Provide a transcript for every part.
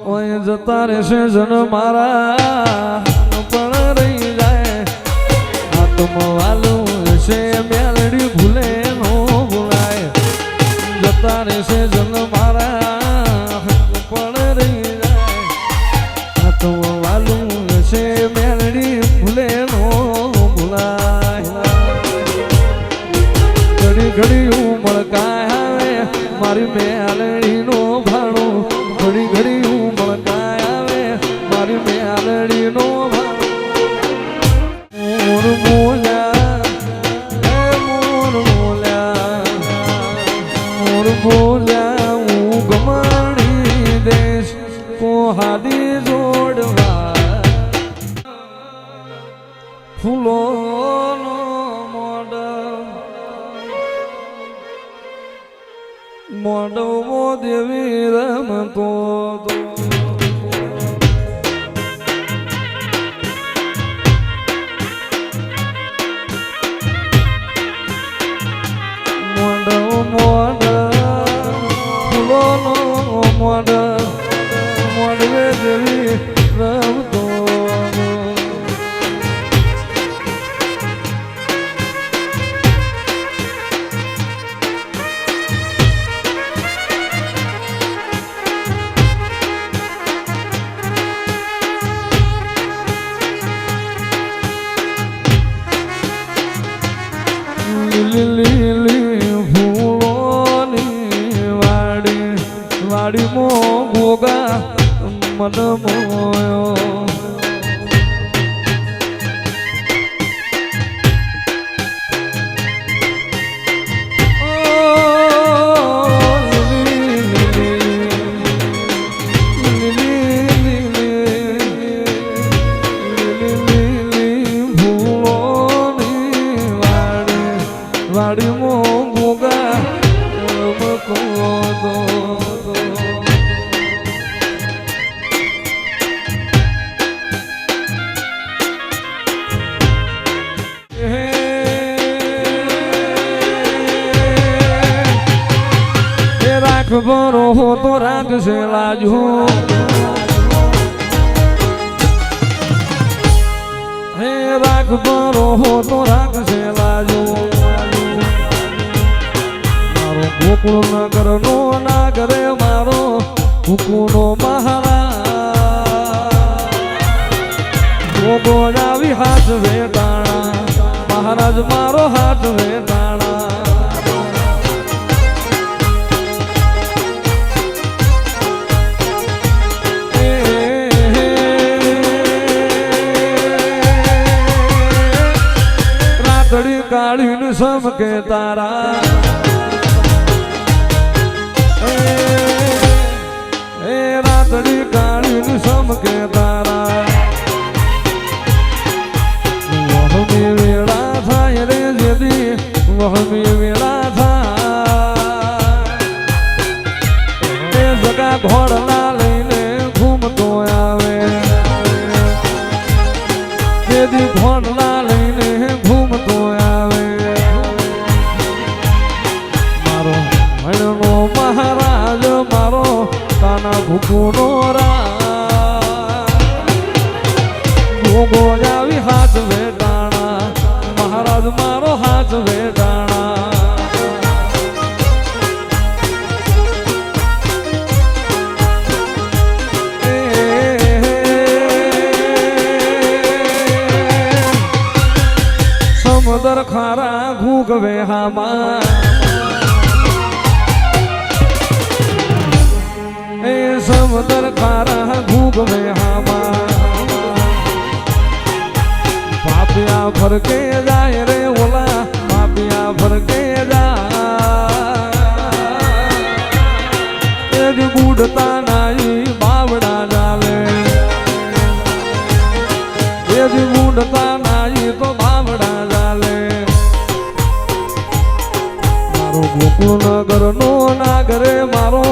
ઓય જતા રહેશે જન મારા પણ રહી જાય આત્મવાલું છે મેલડી ભૂલે નો ભૂલાય જતા રહેશે જન મારા પણ રહી જાય આત્મવાલું છે મેલડી ભૂલે નો ભૂલાય ઘડી ઘડી ઉમળ કાય આવે મારી મેલડી નો ભાણો ઘડી ઘડી ઉમળ કાય આવે મારી મેલડી નો ભાણો મોર બોલ્યા હું ગમાણી દેશ કોહાદી જોડવા ફૂલોનો મોઢવો દેવી રમતો મોઢવે દેવી રમતો લીલી ફૂલોની વાડી મો ગોગા મન મોયો વાડી મો ગોગા મકો રાખ બરો હો તો રાખશે લાજુ હે રાખ બરો હો તો રાખશે લાજુ ગોકુળ નગર નો નાગરે મારો હુકુનો મહારાજ આવી હાથ વેટાણા મહારાજ મારો હાથ વેટાણા રાતડી કાઢીને સમકે તારા રાતડી કાઢીને સમકે તારા વહમી વેળા થાય રે જેદી વહમી વેળા થાય એ જગા ઘોડલા લઈને ઘૂમતો આવે જેદી ઘોડલા લઈને ઘૂમતો આવે મારો ભણનો મહારાજ મારો કાના ભૂકુનો ગોગો આવી હાથ વેટાણા મહારાજ મારો હાથ વેટાણા સમુદર ખારા ઘૂગવે હામાં સમુદર ખારા ઘૂગવે હામાં પાપિયા ફરકે જાય રે ઓલા પાપિયા ફરકે જાય બુડતા નાઈ બાવડા જાવે બુડતા નાઈ તો બાવડા જાલે મારો ગોકુળ નગર નો નાગરે મારો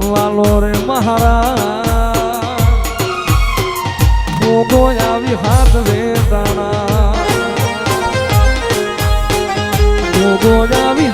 વાલો રે મહારાજ ગોગો આવી હાથ વેટાણા ગોગો આવી